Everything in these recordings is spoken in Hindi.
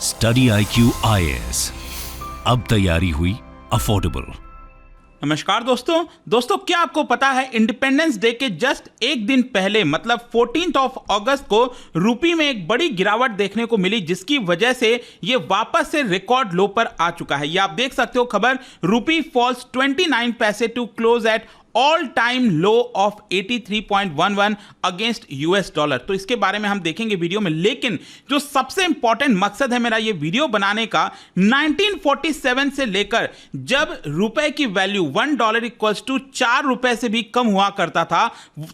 स्टडी IQ IAS, अब तैयारी हुई अफोर्डेबल। नमस्कार दोस्तों, क्या आपको पता है इंडिपेंडेंस डे के जस्ट एक दिन पहले मतलब 14 अगस्त को रुपये में एक बड़ी गिरावट देखने को मिली, जिसकी वजह से ये वापस से रिकॉर्ड लो पर आ चुका है। ये आप देख सकते हो खबर, रुपी फॉल्स 29 पैसे to close at all time low of 83.11 against US dollar. तो इसके बारे में हम देखेंगे वीडियो में, लेकिन जो सबसे इंपॉर्टेंट मकसद है मेरा ये वीडियो बनाने का, 1947 से लेकर जब रुपए की वैल्यू $1 इक्वल्स टू 4 रुपए से भी कम हुआ करता था,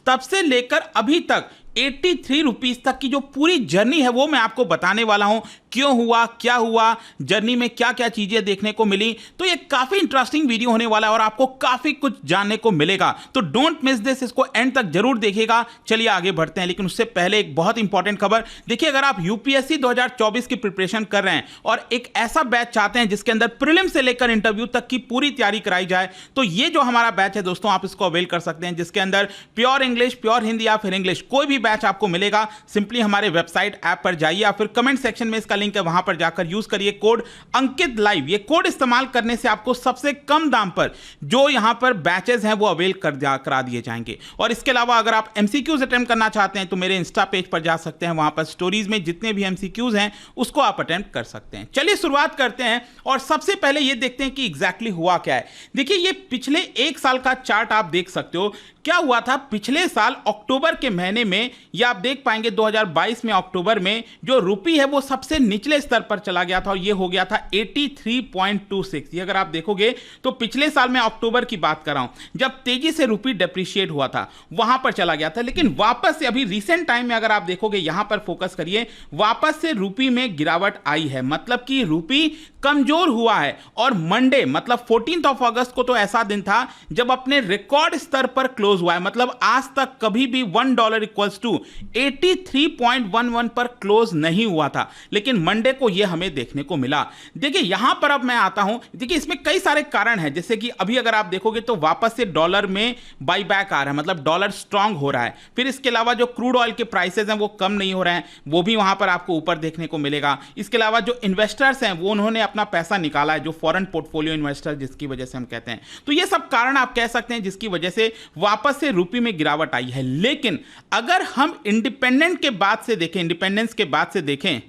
तब से लेकर अभी तक 83 रुपीज तक की जो पूरी जर्नी है वो मैं आपको बताने वाला हूं। क्यों हुआ, क्या हुआ, जर्नी में क्या क्या चीजें देखने को मिली। तो ये काफी इंटरेस्टिंग वीडियो होने वाला है और आपको काफी कुछ जानने को मिलेगा। तो डोंट मिस दिस, इसको एंड तक जरूर देखिएगा। चलिए आगे बढ़ते हैं, लेकिन उससे पहले एक बहुत इंपॉर्टेंट खबर। देखिए, अगर आप UPSC 2024 की प्रिपरेशन कर रहे हैं और एक ऐसा बैच चाहते हैं जिसके अंदर प्रीलिम से लेकर इंटरव्यू तक की पूरी तैयारी कराई जाए, तो ये जो हमारा बैच है दोस्तों, आप इसको अवेल कर सकते हैं, जिसके अंदर प्योर इंग्लिश, प्योर हिंदी या फिर इंग्लिश कोई भी बैच आपको मिलेगा। सिंपली हमारे वेबसाइट ऐप पर जाइए या फिर कमेंट सेक्शन में इसका लिंक है, वहां पर जाकर यूज करिए कोड अंकित लाइव। ये कोड इस्तेमाल करने से आपको सबसे कम दाम पर जो यहां पर बैचेस हैं वो अवेल करा दिए जाएंगे। और इसके अलावा अगर आप MCQs अटेम्प्ट करना चाहते हैं तो मेरे इंस्टा पेज पर जा सकते हैं, वहां पर स्टोरीज में जितने भी MCQs हैं उसको आप अटेम्प्ट कर सकते हैं। चलिए शुरुआत करते हैं और सबसे पहले ये देखते हैं कि एग्जैक्टली हुआ क्या है। देखिए, ये पिछले एक साल का चार्ट आप देख सकते हो। क्या हुआ था पिछले साल अक्टूबर के महीने में, या आप देख पाएंगे 2022 में अक्टूबर में जो रुपी है वो सबसे निचले स्तर पर चला गया था और ये हो गया था 83.26। ये अगर आप देखोगे तो पिछले साल में अक्टूबर की बात कर रहा हूं, जब तेजी से रुपी डेप्रिशिएट हुआ था वहां पर चला गया था। लेकिन वापस से अभी रिसेंट टाइम में अगर आप देखोगे, यहां पर फोकस करिए, वापस से रुपी में गिरावट आई है, मतलब कि रुपी कमजोर हुआ है। और मंडे मतलब 14 अगस्त को तो ऐसा दिन था जब अपने रिकॉर्ड स्तर पर क्लोज हुआ है, मतलब आज तक कभी भी $1 इक्वल्स टू 83.11 पर क्लोज नहीं हुआ था, लेकिन मंडे को यह हमें देखने को मिला। देखिए, यहां पर अब मैं आता हूं। देखिए, इसमें कई सारे कारण हैं, जैसे कि अभी अगर आप देखोगे तो वापस से डॉलर में बाई बैक आ रहा है, मतलब डॉलर स्ट्रांग हो रहा है। फिर इसके अलावा जो क्रूड ऑयल के प्राइसेस हैं वो कम नहीं हो रहे हैं, वो भी वहां पर आपको ऊपर देखने को मिलेगा। इसके अलावा जो इन्वेस्टर्स हैं वो उन्होंने अपना पैसा निकाला है, जो फॉरेन पोर्टफोलियो इन्वेस्टर जिसकी वजह से हम कहते हैं। तो ये सब कारण आप कह सकते हैं जिसकी वजह से वापस से रुपये में गिरावट आई है। लेकिन अगर हम इंडिपेंडेंस के बाद से देखें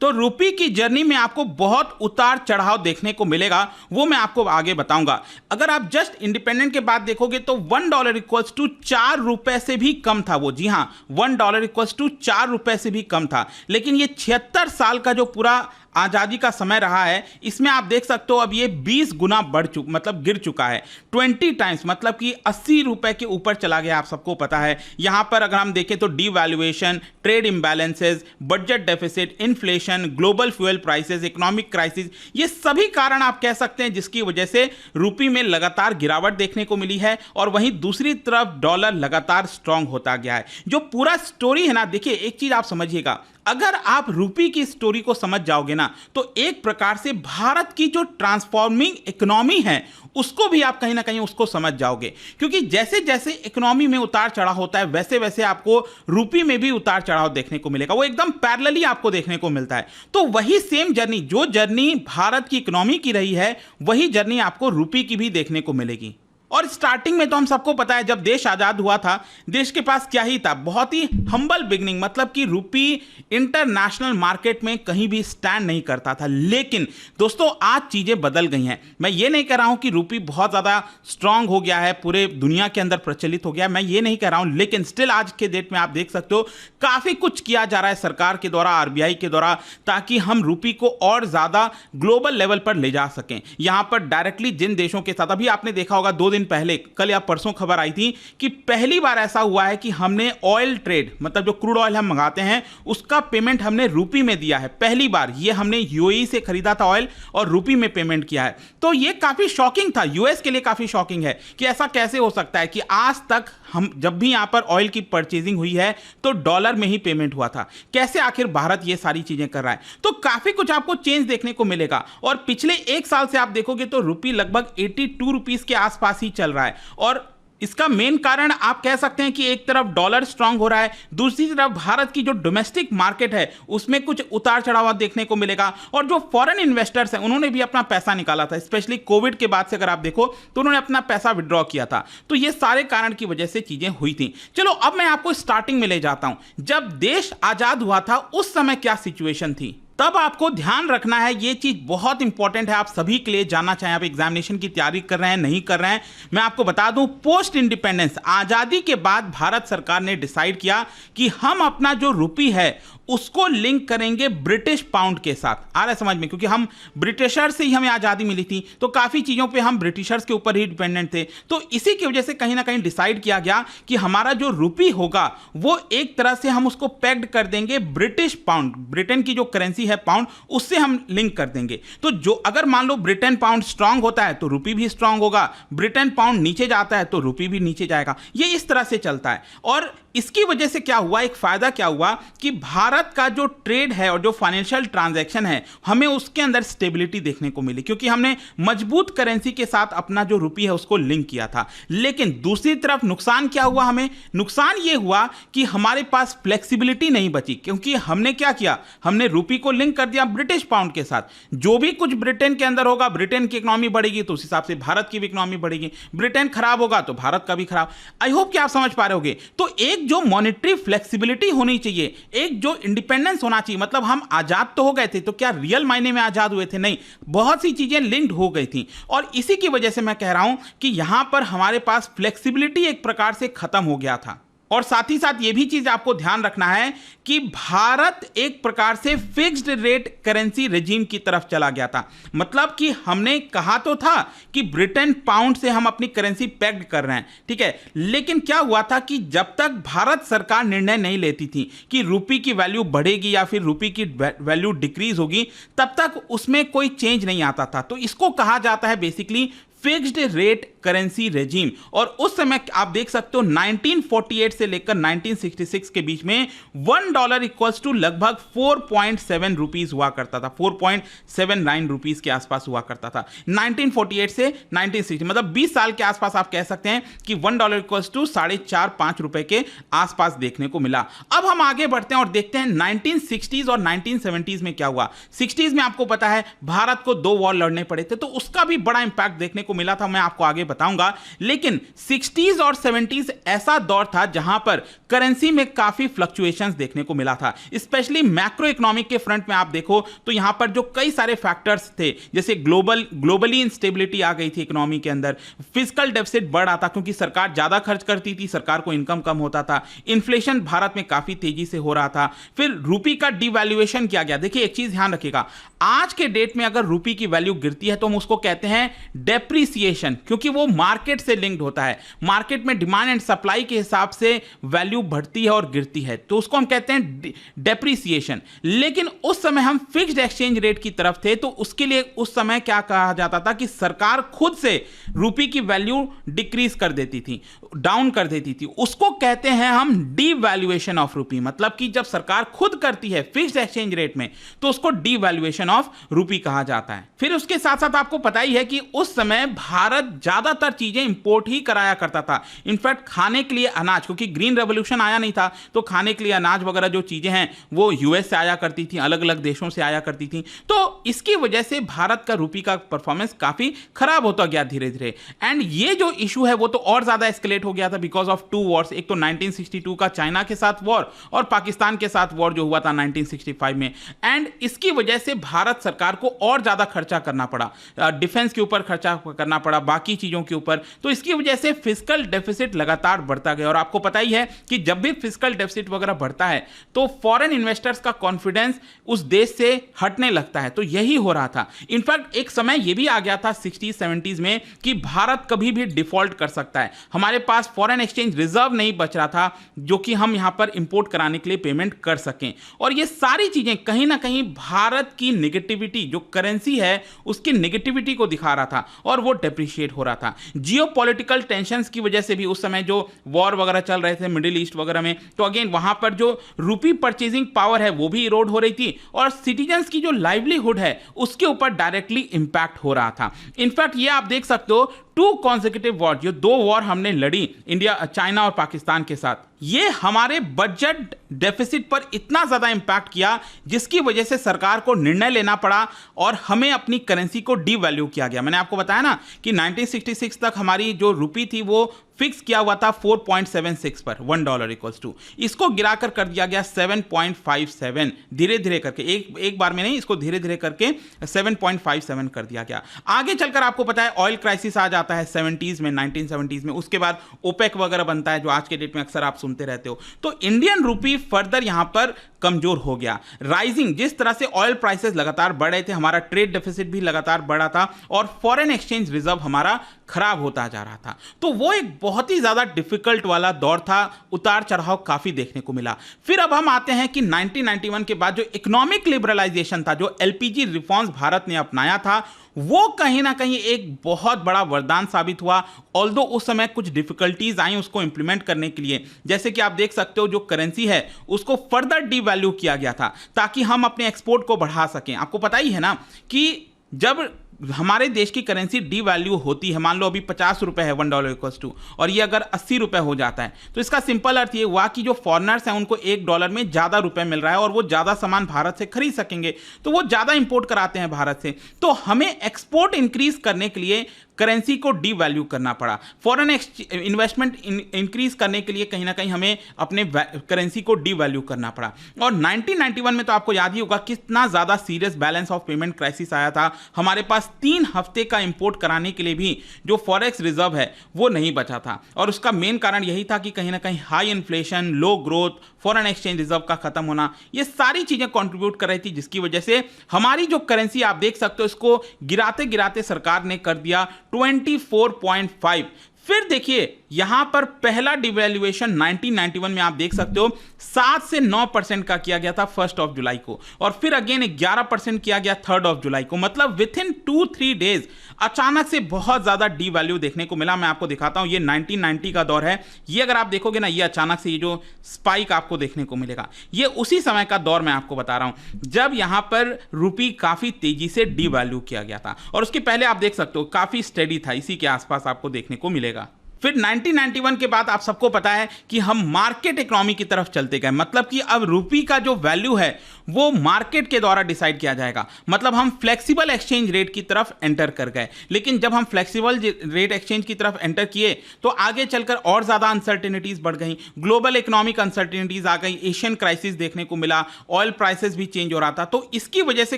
तो रुपये की जर्नी में आपको बहुत उतार चढ़ाव देखने को मिलेगा, वो मैं आपको आगे बताऊंगा। अगर आप जस्ट इंडिपेंडेंट के बाद देखोगे तो $1 इक्वल्स टू 4 रुपए से भी कम था वो। जी हां, $1 इक्वल्स टू 4 रुपए से भी कम था। लेकिन ये 76 साल का जो पूरा आज़ादी का समय रहा है, इसमें आप देख सकते हो अब ये 20 गुना मतलब गिर चुका है, 20 टाइम्स, मतलब कि 80 रुपए के ऊपर चला गया। आप सबको पता है। यहां पर अगर हम देखें तो devaluation, trade imbalances, budget deficit, inflation, global fuel prices, economic crisis, ये सभी कारण आप कह सकते हैं जिसकी वजह से रुपये में लगातार गिरावट देखने को मिली है। और वहीं दूसरी तरफ डॉलर लगातार स्ट्रांग होता गया है। जो पूरा स्टोरी है ना, देखिए एक चीज आप समझिएगा, अगर आप रुपये की स्टोरी को समझ जाओगे ना, तो एक प्रकार से भारत की जो ट्रांसफॉर्मिंग इकोनॉमी है उसको भी आप कहीं ना कहीं उसको समझ जाओगे। क्योंकि जैसे जैसे इकोनॉमी में उतार चढ़ाव होता है वैसे वैसे आपको रुपये में भी उतार चढ़ाव देखने को मिलेगा, वो एकदम पैरेलली आपको देखने को मिलता है। तो वही सेम जर्नी, जो जर्नी भारत की इकोनॉमी की रही है, वही जर्नी आपको रुपये की भी देखने को मिलेगी। और स्टार्टिंग में तो हम सबको पता है जब देश आजाद हुआ था, देश के पास क्या ही था, बहुत ही हम्बल बिगनिंग, मतलब कि रुपये इंटरनेशनल मार्केट में कहीं भी स्टैंड नहीं करता था। लेकिन दोस्तों आज चीजें बदल गई हैं। मैं ये नहीं कह रहा हूं कि रुपये बहुत ज्यादा स्ट्रांग हो गया है, पूरे दुनिया के अंदर प्रचलित हो गया, मैं ये नहीं कह रहा हूं। लेकिन स्टिल आज के डेट में आप देख सकते हो काफी कुछ किया जा रहा है सरकार के द्वारा, RBI के द्वारा, ताकि हम रुपये को और ज्यादा ग्लोबल लेवल पर ले जा सकें। यहां पर डायरेक्टली जिन देशों के साथ, अभी आपने देखा होगा 2 दिन पहले, कल या परसों खबर आई थी कि पहली बार ऐसा हुआ है कि हमने ऑयल ट्रेड, मतलब जो क्रूड ऑयल हम मंगाते हैं उसका पेमेंट हमने रुपये में दिया है। पहली बार ये हमने UAE से खरीदा था ऑयल और रुपये में पेमेंट किया है। तो ये काफी शॉकिंग था, US के लिए काफी शॉकिंग है कि ऐसा कैसे हो सकता है कि आज तक हम जब भी यहां पर ऑयल की परचेजिंग हुई है तो डॉलर में ही पेमेंट हुआ था। कैसे आखिर भारत ये सारी चीजें कर रहा है। तो काफी कुछ आपको चेंज देखने को मिलेगा। और पिछले एक साल से आप देखोगे तो रुपये लगभग 82 रुपीस के आसपास ही चल रहा है। और इसका मेन कारण आप कह सकते हैं कि एक तरफ डॉलर स्ट्रांग हो रहा है, दूसरी तरफ भारत की जो डोमेस्टिक मार्केट है उसमें कुछ उतार चढ़ाव देखने को मिलेगा, और जो फॉरेन इन्वेस्टर्स हैं उन्होंने भी अपना पैसा निकाला था, स्पेशली कोविड के बाद से अगर आप देखो तो उन्होंने अपना पैसा विड्रॉ किया था। तो ये सारे कारण की वजह से चीजें हुई थी। चलो अब मैं आपको स्टार्टिंग में ले जाता हूं, जब देश आजाद हुआ था उस समय क्या सिचुएशन थी। तब आपको ध्यान रखना है, ये चीज बहुत इंपॉर्टेंट है आप सभी के लिए जानना, चाहे आप एग्जामिनेशन की तैयारी कर रहे हैं नहीं कर रहे हैं। मैं आपको बता दूं, पोस्ट इंडिपेंडेंस आजादी के बाद भारत सरकार ने डिसाइड किया कि हम अपना जो रुपी है उसको लिंक करेंगे ब्रिटिश पाउंड के साथ। आ रहा है समझ में, क्योंकि हम ब्रिटिशर्स से ही हमें आजादी मिली थी, तो काफी चीजों पे हम ब्रिटिशर्स के ऊपर ही डिपेंडेंट थे। तो इसी की वजह से कहीं ना कहीं डिसाइड किया गया कि हमारा जो रुपी होगा वो एक तरह से हम उसको पैक्ड कर देंगे ब्रिटिश पाउंड, ब्रिटेन की जो करेंसी है पाउंड, उससे हम लिंक कर देंगे। तो जो अगर मान लो ब्रिटेन पाउंड स्ट्रांग होता है तो रुपी भी स्ट्रांग होगा, ब्रिटेन पाउंड नीचे जाता है तो रुपी भी नीचे जाएगा। ये इस तरह से चलता है। और इसकी वजह से क्या हुआ, एक फायदा क्या हुआ कि भारत का जो ट्रेड है और जो फाइनेंशियल ट्रांजैक्शन है हमें उसके अंदर स्टेबिलिटी देखने को मिली, क्योंकि हमने मजबूत करेंसी के साथ अपना जो रुपी है उसको लिंक किया था। लेकिन दूसरी तरफ नुकसान क्या हुआ, हमें नुकसान ये हुआ कि हमारे पास फ्लेक्सिबिलिटी नहीं बची, क्योंकि हमने क्या किया, हमने रुपी को लिंक कर दिया ब्रिटिश पाउंड के साथ। जो भी कुछ ब्रिटेन के अंदर होगा, ब्रिटेन की इकोनॉमी बढ़ेगी तो उस हिसाब से भारत की भी इकोनॉमी बढ़ेगी, ब्रिटेन खराब होगा तो भारत का भी खराब। आई होप कि आप समझ पा रहे होगे। तो एक जो मॉनेटरी फ्लेक्सिबिलिटी होनी चाहिए, एक जो इंडिपेंडेंस होना चाहिए, मतलब हम आजाद तो हो गए थे, तो क्या रियल मायने में आजाद हुए थे? नहीं, बहुत सी चीजें लिंक्ड हो गई थी। और इसी की वजह से मैं कह रहा हूं कि यहां पर हमारे पास फ्लेक्सिबिलिटी एक प्रकार से खत्म हो गया था। और साथ ही साथ ये भी चीज आपको ध्यान रखना है कि भारत एक प्रकार से फिक्स्ड रेट करेंसी रेजिम की तरफ चला गया था। मतलब कि हमने कहा तो था कि ब्रिटेन पाउंड से हम अपनी करेंसी पैक्ड कर रहे हैं, ठीक है, लेकिन क्या हुआ था कि जब तक भारत सरकार निर्णय नहीं लेती थी कि रुपी की वैल्यू बढ़ेगी या फिर रुपी की वैल्यू डिक्रीज होगी, तब तक उसमें कोई चेंज नहीं आता था। तो इसको कहा जाता है basically fixed rate currency regime. और उस समय आप देख सकते हो 1948 से लेकर 1966 के बीच में $1 इक्वल्स टू लगभग 4.7 रुपीस हुआ करता था, 4.79 रुपीस के आसपास हुआ करता था 1948 से 1960, मतलब 20 साल के आसपास आप कह सकते हैं कि $1 इक्वल्स टू 4.5 रुपए के आसपास देखने को मिला। अब हम आगे बढ़ते हैं और देखते हैं 1960s और 1970s में क्या हुआ। 60s में आपको पता है भारत को 2 वॉर लड़ने पड़े थे, तो उसका भी बड़ा इंपैक्ट देखने को मिला था, मैं आपको आगे बताऊंगा। लेकिन 60s और 70s ऐसा दौर था जहां पर करेंसी में काफी फ्लक्चुएशंस देखने को मिला था, स्पेशली मैक्रो इकोनॉमिक के फ्रंट में आप देखो तो यहां पर जो कई सारे फैक्टर्स थे, जैसे ग्लोबली इंस्टेबिलिटी आ गई थी इकोनॉमी के अंदर, फिजिकल डेफिसिट बढ़ रहा था क्योंकि सरकार ज्यादा खर्च करती थी, सरकार को इनकम कम होता था, इन्फ्लेशन भारत में काफी तेजी से हो रहा था, फिर रुपी का डिवैल्यूएशन किया गया। देखिए एक चीज ध्यान रखिएगा, आज के डेट में अगर रुपी की वैल्यू गिरती है तो हम उसको कहते हैं डेप्रिसिएशन, क्योंकि वो मार्केट से लिंक्ड होता है। मार्केट में डिमांड एंड सप्लाई के हिसाब से वैल्यू बढ़ती है और गिरती है, तो उसको हम कहते हैं डेप्रिसिएशन। लेकिन उस समय हम फिक्स्ड एक्सचेंज रेट की तरफ थे, तो उसके लिए उस समय क्या कहा जाता था कि सरकार खुद से रुपी की वैल्यू डिक्रीज कर देती थी, डाउन कर देती थी, उसको कहते हैं हम डीवैल्यूएशन ऑफ रुपी। मतलब कि जब सरकार खुद करती है फिक्स्ड एक्सचेंज रेट में तो उसको डीवैल्यूएशन ऑफ रुपी कहा जाता है। फिर उसके साथ साथ आपको पता ही है कि उस समय भारत ज्यादातर चीजें इंपोर्ट ही कराया करता था। इनफैक्ट खाने के लिए अनाज, क्योंकि ग्रीन रेवोल्यूशन आया नहीं था, तो खाने के लिए अनाज वगैरह जो चीजें हैं वो यूएस से आया करती थी, अलग अलग देशों से आया करती थी। तो इसकी वजह से भारत का रुपी का परफॉर्मेंस काफी खराब होता गया धीरे धीरे। एंड ये जो इशू है वो तो और ज्यादा एस्केलेट हो गया था बिकॉज ऑफ 2 वॉर्स। एक तो 1962 का चाइना के साथ वॉर और पाकिस्तान के साथ वॉर जो हुआ था 1965 में। एंड इसकी वजह से भारत सरकार को और ज्यादा खर्चा करना पड़ा, डिफेंस के ऊपर खर्चा करना पड़ा, बाकी चीजों के ऊपर। तो इसकी वजह से फिस्कल डेफिसिट लगातार बढ़ता गया। और आपको पता ही है कि जब भी फिस्कल डेफिसिट वगैरह बढ़ता है तो फॉरेन इन्वेस्टर्स का कॉन्फिडेंस उस देश से हटने लगता है। तो यही हो रहा था। इनफैक्ट एक समय यह भी आ गया था 60s 70s में कि भारत कभी भी डिफॉल्ट कर सकता है। हमारे पास फॉरेन एक्सचेंज रिजर्व नहीं बच रहा था जो कि हम यहां पर इंपोर्ट कराने के लिए पेमेंट कर सकें। और ये सारी चीजें कहीं ना कहीं भारत की नेगेटिविटी, जो करेंसी है उसकी नेगेटिविटी को दिखा रहा था और वो डेप्रिशिएट हो रहा था। जियोपॉलिटिकल टेंशंस की वजह से भी उस समय जो वॉर वगैरह चल रहे थे मिडिल ईस्ट वगैरह में, तो अगेन वहां पर जो रुपी परचेजिंग पावर है वो भी इरोड हो रही थी और सिटीजन्स की जो लाइवलीहुड है उसके ऊपर डायरेक्टली इंपैक्ट हो रहा था। इनफैक्ट ये आप देख सकते हो टू कॉन्सेक्यूटिव वॉर, जो 2 वॉर हमने लड़ी इंडिया, चाइना और पाकिस्तान के साथ, ये हमारे बजट डेफिसिट पर इतना ज़्यादा इंपैक्ट किया जिसकी वजह से सरकार को निर्णय लेना पड़ा और हमें अपनी करेंसी को डीवैल्यू किया गया। मैंने आपको बताया ना कि 1966 तक हमारी जो रुपी थी वो फिक्स किया हुआ था 4.76 पर, $1 इक्वल्स टू, इसको गिराकर कर दिया गया 7.57, धीरे धीरे करके, एक बार में नहीं, इसको धीरे धीरे करके 7.57 कर दिया गया। आगे चलकर आपको पता है ऑयल क्राइसिस आ जाता है 70s में, 1970s में, उसके बाद ओपेक वगैरह बनता है जो आज के डेट में अक्सर आप सुनते रहते हो। तो इंडियन रूपी फर्दर यहां पर कमजोर हो गया। राइजिंग, जिस तरह से ऑयल प्राइसेस लगातार बढ़ रहे थे, हमारा ट्रेड डेफिसिट भी लगातार बढ़ा था और फॉरेन एक्सचेंज रिजर्व हमारा खराब होता जा रहा था। तो वो एक बहुत ही ज्यादा डिफिकल्ट वाला दौर था, उतार चढ़ाव काफी देखने को मिला। फिर अब हम आते हैं कि 1991 के बाद जो इकोनॉमिक लिबरलाइजेशन था, जो एलपीजी रिफॉर्म्स भारत ने अपनाया था, वो कहीं ना कहीं एक बहुत बड़ा वरदान साबित हुआ। ऑल्दो उस समय कुछ डिफिकल्टीज आई उसको इंप्लीमेंट करने के लिए, जैसे कि आप देख सकते हो जो करेंसी है उसको फर्दर डीवैल्यू किया गया था ताकि हम अपने एक्सपोर्ट को बढ़ा सकें। आपको पता ही है ना कि जब हमारे देश की करेंसी डी वैल्यू होती है, मान लो अभी 50 रुपए है $1 इक्वल्स टू, और ये अगर 80 रुपए हो जाता है, तो इसका सिंपल अर्थ ये हुआ कि जो फॉरेनर्स हैं उनको $1 में ज़्यादा रुपए मिल रहा है और वो ज़्यादा सामान भारत से खरीद सकेंगे, तो वो ज़्यादा इंपोर्ट कराते हैं भारत से। तो हमें एक्सपोर्ट इंक्रीज करने के लिए करेंसी को डी वैल्यू करना पड़ा। फॉरेन इन्वेस्टमेंट इंक्रीज करने के लिए कहीं ना कहीं हमें अपने करेंसी को डी वैल्यू करना पड़ा। और 1991 में तो आपको याद ही होगा कितना ज़्यादा serious balance of payment crisis आया था। हमारे पास 3 हफ्ते का इंपोर्ट कराने के लिए भी जो फॉरेक्स रिजर्व है वो नहीं बचा था, और उसका मेन कारण यही था कि कहीं ना कहीं हाई इन्फ्लेशन, लो ग्रोथ, फॉरेन एक्सचेंज रिजर्व का खत्म होना, ये सारी चीजें कंट्रीब्यूट कर रही थी, जिसकी वजह से हमारी जो करेंसी आप देख सकते हो इसको गिराते गिराते सरकार ने कर दिया 24.5। फिर देखिए यहां पर पहला डिवैल्यूएशन 1991 में आप देख सकते हो 7 से 9% का किया गया था 1 जुलाई को, और फिर अगेन 11% किया गया 3 जुलाई को। मतलब विद इन 2-3 डेज अचानक से बहुत ज्यादा डिवैल्यू देखने को मिला। मैं आपको दिखाता हूं, ये 1990 का दौर है। ये अगर आप देखोगे ना, ये अचानक से ये जो स्पाइक आपको देखने को मिलेगा, ये उसी समय का दौर मैं आपको बता रहा हूं जब यहां पर रुपी काफी तेजी से डिवैल्यू किया गया था, और उसके पहले आप देख सकते हो काफी स्टेडी था, इसी के आसपास आपको देखने को मिलेगा। फिर 1991 के बाद आप सबको पता है कि हम मार्केट इकोनॉमी की तरफ चलते गए। मतलब कि अब रुपी का जो वैल्यू है वो मार्केट के द्वारा डिसाइड किया जाएगा। मतलब हम फ्लेक्सिबल एक्सचेंज रेट की तरफ एंटर कर गए। लेकिन जब हम फ्लेक्सिबल रेट एक्सचेंज की तरफ एंटर किए तो आगे चलकर और ज्यादा अनसर्टेनिटीज बढ़ गई, ग्लोबल इकोनॉमिक अनसर्टेनिटीज आ गई, एशियन क्राइसिस देखने को मिला, ऑयल प्राइसेस भी चेंज हो रहा था। तो इसकी वजह से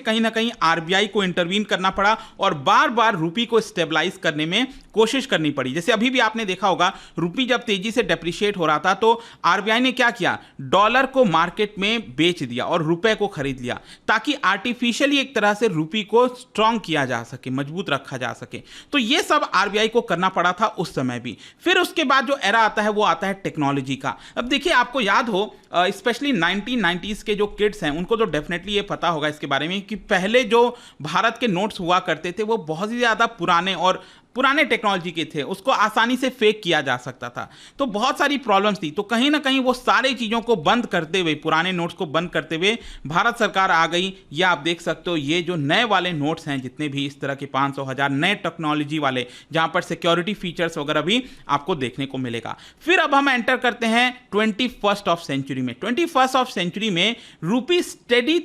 कहीं ना कहीं आरबीआई को इंटरवीन करना पड़ा और बार बार रुपी को स्टेबलाइज करने में कोशिश करनी पड़ी। जैसे अभी भी आपने देखा होगा, रुपी जब तेजी से डेप्रिशिएट हो रहा था तो आरबीआई ने क्या किया, डॉलर को मार्केट में बेच दिया और रुपए को खरीद लिया, ताकि आर्टिफिशियली एक तरह से रुपी को स्ट्रांग किया जा सके, मजबूत रखा जा सके। तो ये सब आरबीआई को करना पड़ा था उस समय भी। फिर उसके बाद जो एरा आता है वो आता है टेक्नोलॉजी का। अब देखिए, आपको याद हो स्पेशली 1990s के जो किड्स हैं उनको तो डेफिनेटली ये पता होगा इसके बारे में कि पहले जो भारत के नोट्स हुआ करते थे वो बहुत ही ज्यादा पुराने टेक्नोलॉजी के थे, उसको आसानी से फेक किया जा सकता था, तो बहुत सारी प्रॉब्लम्स थी। तो कहीं ना कहीं वो सारी चीज़ों को बंद करते हुए, पुराने नोट्स को बंद करते हुए भारत सरकार आ गई। ये आप देख सकते हो, ये जो नए वाले नोट्स हैं जितने भी इस तरह के 500, 1000 नए टेक्नोलॉजी वाले, जहां पर सिक्योरिटी फीचर्स वगैरह भी आपको देखने को मिलेगा। फिर अब हम एंटर करते हैं 21st सेंचुरी में। 21st सेंचुरी में रूपी स्टेडी,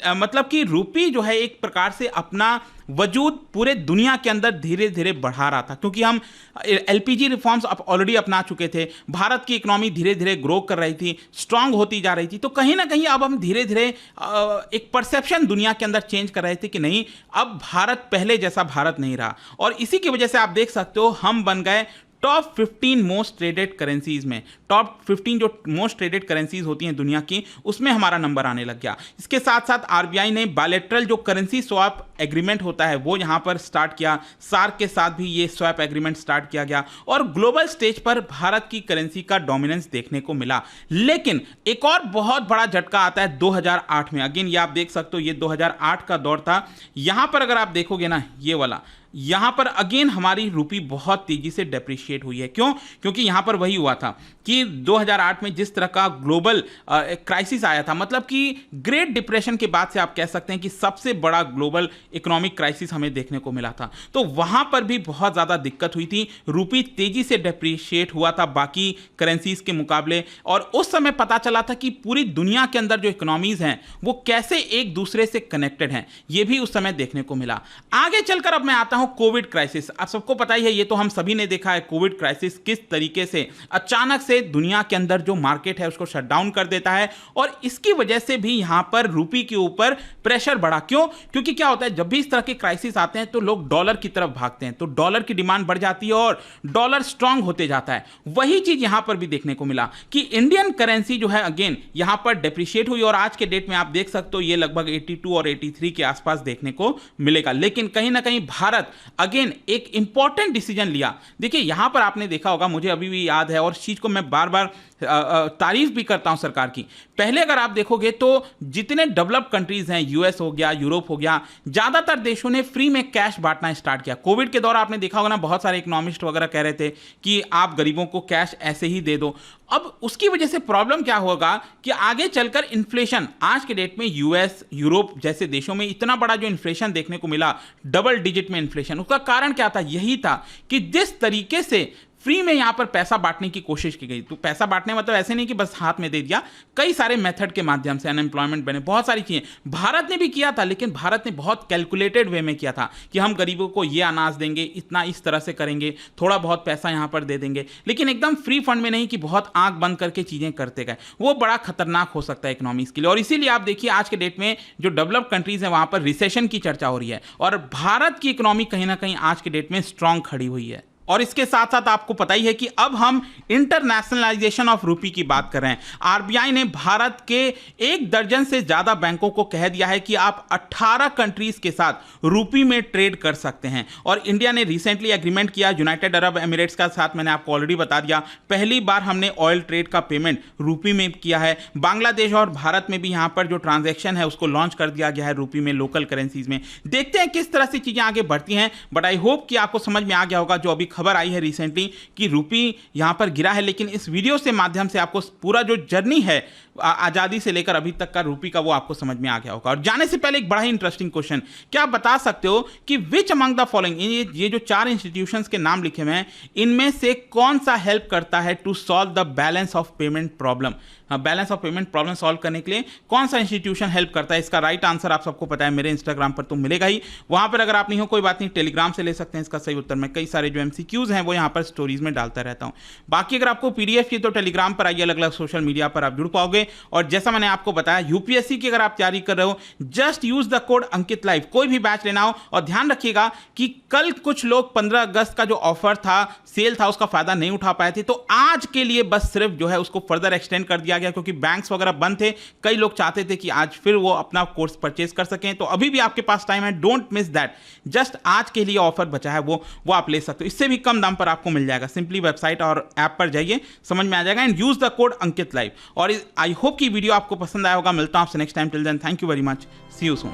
मतलब कि रूपी जो है एक प्रकार से अपना वजूद पूरे दुनिया के अंदर धीरे धीरे बढ़ा रहा था, क्योंकि हम एलपीजी रिफॉर्म्स ऑलरेडी अपना चुके थे, भारत की इकोनॉमी धीरे धीरे ग्रो कर रही थी, स्ट्रांग होती जा रही थी। तो कहीं ना कहीं अब हम धीरे धीरे एक परसेप्शन दुनिया के अंदर चेंज कर रहे थे कि नहीं, अब भारत पहले जैसा भारत नहीं रहा। और इसी की वजह से आप देख सकते हो हम बन गए टॉप 15 मोस्ट ट्रेडेड करेंसीज में। टॉप 15 जो मोस्ट ट्रेडेड करेंसीज होती हैं दुनिया की, उसमें हमारा नंबर आने लग गया। इसके साथ साथ आरबीआई ने बायलैटरल जो करेंसी स्वैप एग्रीमेंट होता है वो यहां पर स्टार्ट किया, सार्क के साथ भी ये स्वैप एग्रीमेंट स्टार्ट किया गया, और ग्लोबल स्टेज पर भारत की करेंसी का डोमिनेंस देखने को मिला। लेकिन एक और बहुत बड़ा झटका आता है 2008 में। अगेन ये आप देख सकते हो, ये 2008 का दौर था। यहां पर अगर आप देखोगे ना, ये वाला यहां पर अगेन हमारी रुपी बहुत तेजी से डेप्रिशिएट हुई है। क्यों? क्योंकि यहां पर वही हुआ था कि 2008 में जिस तरह का ग्लोबल क्राइसिस आया था, मतलब कि ग्रेट डिप्रेशन के बाद से आप कह सकते हैं कि सबसे बड़ा ग्लोबल इकोनॉमिक क्राइसिस हमें देखने को मिला था, तो वहां पर भी बहुत ज्यादा दिक्कत हुई थी। रुपी तेजी से डेप्रिशिएट हुआ था बाकी करेंसीज के मुकाबले, और उस समय पता चला था कि पूरी दुनिया के अंदर जो इकोनॉमीज हैं वो कैसे एक दूसरे से कनेक्टेड हैं, ये भी उस समय देखने को मिला। आगे चलकर अब मैं आता हूं कोविड क्राइसिस। आप सबको पता ही है, ये तो हम सभी ने देखा है, कोविड क्राइसिस किस तरीके से अचानक से दुनिया के अंदर जो मार्केट है उसको शट डाउन कर देता है, और इसकी वजह से भी यहां पर रुपी के ऊपर प्रेशर बढ़ा। क्यों? क्योंकि क्या होता है, जब भी इस तरह के क्राइसिस आते हैं तो लोग डॉलर की तरफ भागते हैं, तो डॉलर की डिमांड बढ़ जाती है और डॉलर स्ट्रांग होते जाता है। वही चीज यहां पर भी देखने को मिला कि इंडियन करेंसी जो है अगेन यहां पर डेप्रिशिएट हुई, और आज के डेट में आप देख सकते हो ये लगभग 82 और 83 के आसपास देखने को मिलेगा। लेकिन कहीं ना कहीं भारत अगेन एक इंपॉर्टेंट डिसीजन लिया। देखिए यहां पर आपने देखा होगा, मुझे अभी भी याद है, और इस चीज को मैं बार बार तारीफ भी करता हूं सरकार की। पहले अगर आप देखोगे तो जितने डेवलप्ड कंट्रीज हैं, यूएस हो गया, यूरोप हो गया, ज्यादातर देशों ने फ्री में कैश बांटना स्टार्ट किया। कोविड के दौरान आपने देखा होगा ना, बहुत सारे इकोनॉमिस्ट वगैरह कह रहे थे कि आप गरीबों को कैश ऐसे ही दे दो। अब उसकी वजह से प्रॉब्लम क्या होगा कि आगे चलकर इन्फ्लेशन, आज के डेट में यूएस, यूरोप जैसे देशों में इतना बड़ा जो इन्फ्लेशन देखने को मिला, डबल डिजिट में इन्फ्लेशन, उसका कारण क्या था? यही था कि जिस तरीके से फ्री में यहां पर पैसा बांटने की कोशिश की गई। तो पैसा बांटने मतलब ऐसे नहीं कि बस हाथ में दे दिया, कई सारे मेथड के माध्यम से अनएम्प्लॉयमेंट बने, बहुत सारी चीजें भारत ने भी किया था, लेकिन भारत ने बहुत कैलकुलेटेड वे में किया था कि हम गरीबों को ये अनाज देंगे, इतना इस तरह से करेंगे, थोड़ा बहुत पैसा यहां पर दे देंगे, लेकिन एकदम फ्री फंड में नहीं कि बहुत आंख बंद करके चीजें करते गए। वो बड़ा खतरनाक हो सकता है इकोनॉमीज के लिए, और इसीलिए आप देखिए आज के डेट में जो डेवलप्ड कंट्रीज है वहां पर रिसेशन की चर्चा हो रही है, और भारत की इकोनॉमी कहीं ना कहीं आज के डेट में स्ट्रांग खड़ी हुई है। और इसके साथ साथ आपको पता ही है कि अब हम इंटरनेशनलाइजेशन ऑफ रुपी की बात कर रहे हैं। आरबीआई ने भारत के 1 दर्जन से ज्यादा बैंकों को कह दिया है कि आप 18 कंट्रीज के साथ रुपी में ट्रेड कर सकते हैं, और इंडिया ने रिसेंटली एग्रीमेंट किया यूनाइटेड अरब एमिरेट्स का साथ। मैंने आपको ऑलरेडी बता दिया, पहली बार हमने ऑयल ट्रेड का पेमेंट रुपी में किया है। बांग्लादेश और भारत में भी यहां पर जो ट्रांजैक्शन है उसको लॉन्च कर दिया गया है रुपी में, लोकल करेंसीज में। देखते हैं किस तरह से चीजें आगे बढ़ती हैं, बट आई होप कि आपको समझ में आ गया होगा जो अभी खबर आई है रिसेंटली कि रुपी यहां पर गिरा है। लेकिन इस वीडियो से माध्यम से आपको पूरा जो जर्नी है आजादी से लेकर अभी तक का रुपी का, वो आपको समझ में आ गया होगा। और जाने से पहले एक बड़ा ही इंटरेस्टिंग क्वेश्चन, क्या आप बता सकते हो कि विच अमंग द फॉलोइंग, ये जो 4 इंस्टीट्यूशंस के नाम लिखे हुए हैं, इनमें से कौन सा हेल्प करता है to solve the balance of payment problem? Balance of payment problem solve करने के लिए कौन सा इंस्टीट्यूशन हेल्प करता है? इसका राइट आंसर आप सबको पता है, मेरे इंस्टाग्राम पर तो मिलेगा ही। वहां पर अगर आप नहीं हो कोई बात नहीं, टेलीग्राम से ले सकते हैं इसका सही उत्तर। मैं कई सारे जो एमसीक्यूज हैं वो यहां पर स्टोरीज में डालता रहता हूं। बाकी अगर आपको पीडीएफ की तो टेलीग्राम पर आइए, अलग अलग सोशल मीडिया पर आप जुड़ पाओगे। और जैसा मैंने आपको बताया, यूपीएससी की अगर आप तैयारी कर रहे हो, just use the code Ankit live, कोई भी बैच लेना हो। और ध्यान रखिएगा कि कल कुछ लोग 15 अगस्त का जो ऑफर था, सेल था, उसका फायदा नहीं उठा पाए थे, तो आज के लिए बस सिर्फ जो है उसको फर्दर एक्सटेंड कर दिया गया, क्योंकि बैंक्स वगैरह बंद थे। कई लोग चाहते थे कि आज फिर वो अपना कोर्स परचेज कर सकें, तो अभी भी आपके पास टाइम है, डोंट मिस दैट। जस्ट आज के लिए ऑफर बचा है, वो आप ले सकते हो, इससे भी कम दाम पर आपको मिल जाएगा। सिंपली वेबसाइट और ऐप पर जाइए, समझ में आ जाएगा, and use the code Ankit live. और आई होप कि वीडियो आपको पसंद आया होगा। मिलता हूं आपसे next time, till then thank you very much, see you soon.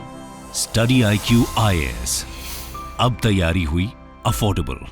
Study IQ IAS, अब तैयारी हुई अफोर्डेबल।